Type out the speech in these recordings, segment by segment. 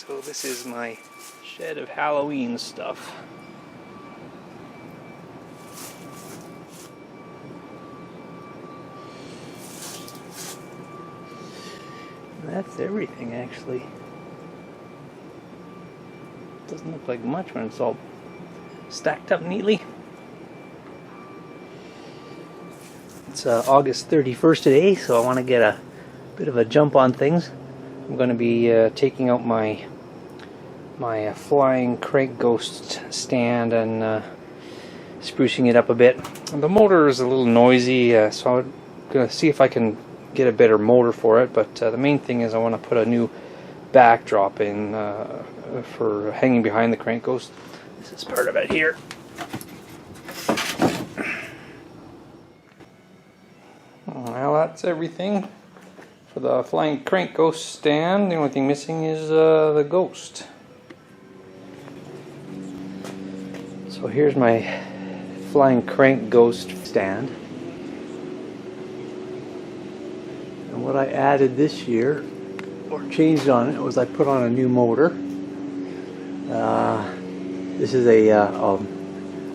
So this is my shed of Halloween stuff. That's everything, actually. Doesn't look like much when it's all stacked up neatly. It's August 31st today, so I want to get a bit of a jump on things. I'm going to be taking out my flying crank ghost stand and sprucing it up a bit. And the motor is a little noisy, so I'm going to see if I can get a better motor for it. But the main thing is I want to put a new backdrop in for hanging behind the crank ghost. This is part of it here. Well, that's everything for the flying crank ghost stand. The only thing missing is the ghost. So here's my flying crank ghost stand. And what I added this year, or changed on it, was I put on a new motor. This is a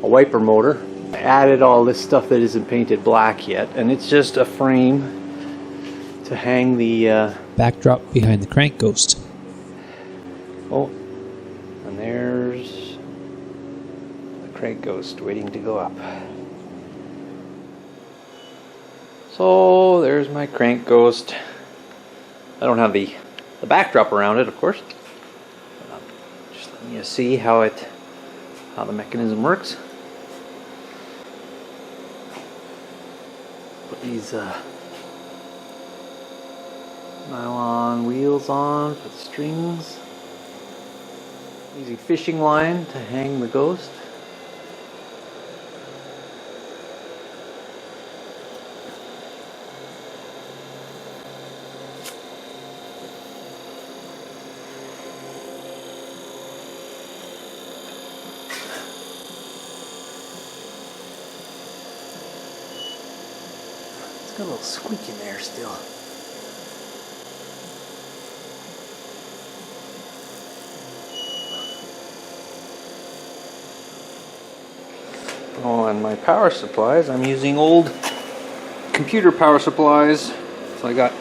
wiper motor. I added all this stuff that isn't painted black yet, and it's just a frame to hang the backdrop behind the crank ghost. Oh, and there's the crank ghost waiting to go up. So there's my crank ghost. I don't have the backdrop around it, of course. Just letting you see how the mechanism works. Put these nylon wheels on for the strings. Easy fishing line to hang the ghost. It's got a little squeak in there still. Oh, and my power supplies, I'm using old computer power supplies. So I got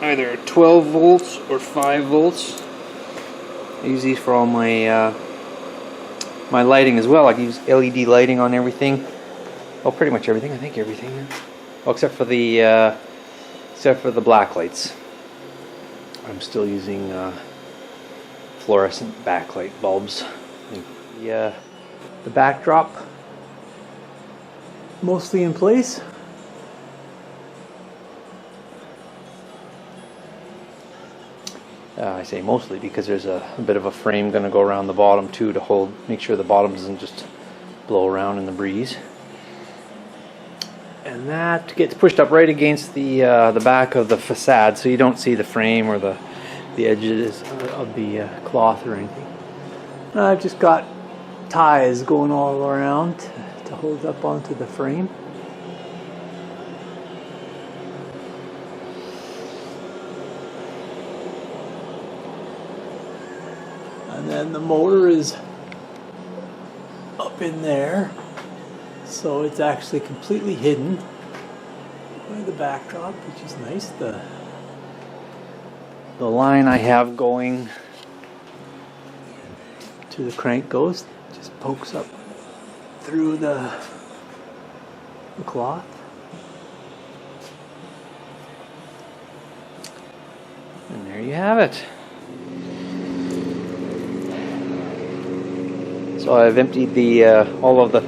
either 12 volts or 5 volts. I use these for all my my lighting as well. I use LED lighting on everything. Well, pretty much everything. I think everything. Well, except for the black lights. I'm still using fluorescent backlight bulbs. The backdrop mostly in place. I say mostly because there's a bit of a frame going to go around the bottom too to make sure the bottom doesn't just blow around in the breeze. And that gets pushed up right against the back of the façade, so you don't see the frame or the edges of the cloth or anything. I've just got ties going all around to hold up onto the frame. And then the motor is up in there, so it's actually completely hidden by the backdrop, which is nice. The line I have going to the crank ghost just pokes up through the cloth. And there you have it. So I've emptied all of the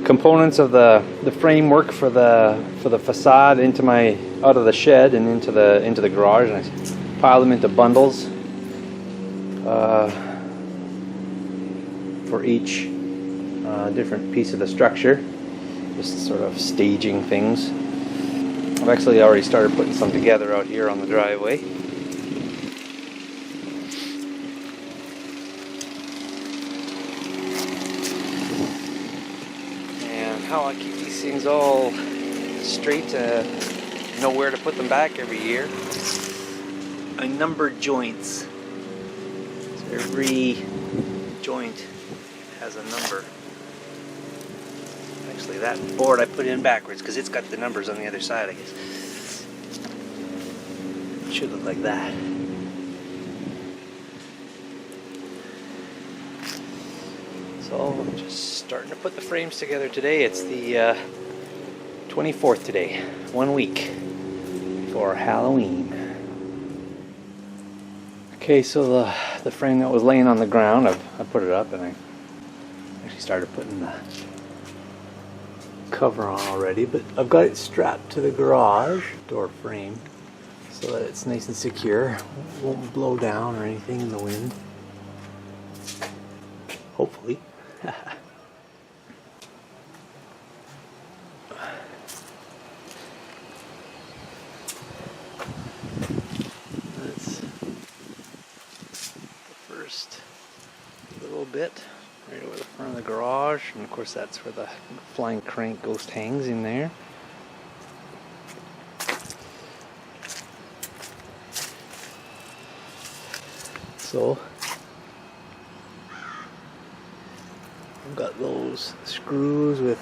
components of the framework for the facade out of the shed and into the garage, and I piled them into bundles for each different piece of the structure, just sort of staging things. I've actually already started putting some together out here on the driveway. And how I keep these things all straight to know where to put them back every year. I number joints. Every joint has a number. Actually, that board I put in backwards because it's got the numbers on the other side, I guess. It should look like that. So I'm just starting to put the frames together today. It's the 24th today, 1 week for Halloween. Okay, so the frame that was laying on the ground, I put it up and I actually started putting the cover on already, but I've got it strapped to the garage door frame so that it's nice and secure. It won't blow down or anything in the wind. Hopefully. That's the first little bit right over the front of the garage, and of course that's where the flying crank ghost hangs in there. So I've got those screws with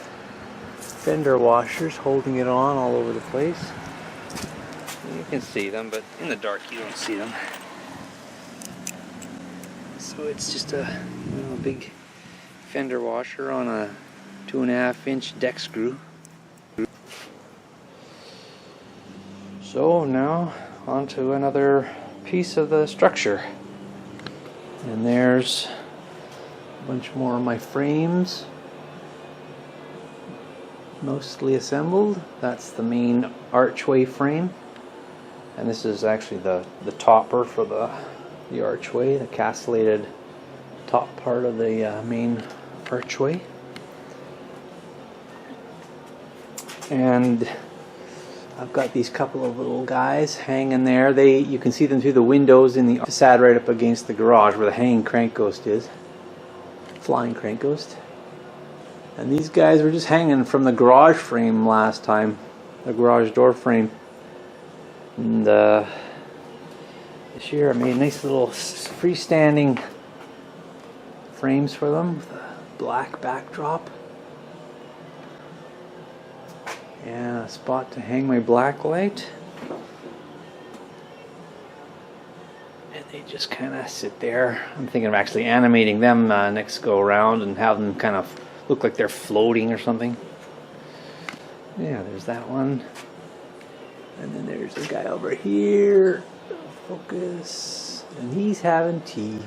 fender washers holding it on all over the place. You can see them, but in the dark you don't see them. So it's just a big fender washer on a 2.5-inch deck screw. So now onto another piece of the structure. And there's a bunch more of my frames, mostly assembled. That's the main archway frame. And this is actually the topper for the archway, the castellated top part of the main archway. And I've got these couple of little guys hanging there. You can see them through the windows in the façade right up against the garage where the hanging crank ghost is. Flying crank ghost. And these guys were just hanging from the garage frame last time, the garage door frame. And this year I made nice little freestanding frames for them with a black backdrop. And a spot to hang my black light. And they just kind of sit there. I'm thinking of actually animating them next go around and have them kind of look like they're floating or something. Yeah, there's that one. And then there's a guy over here. Focus. And he's having tea.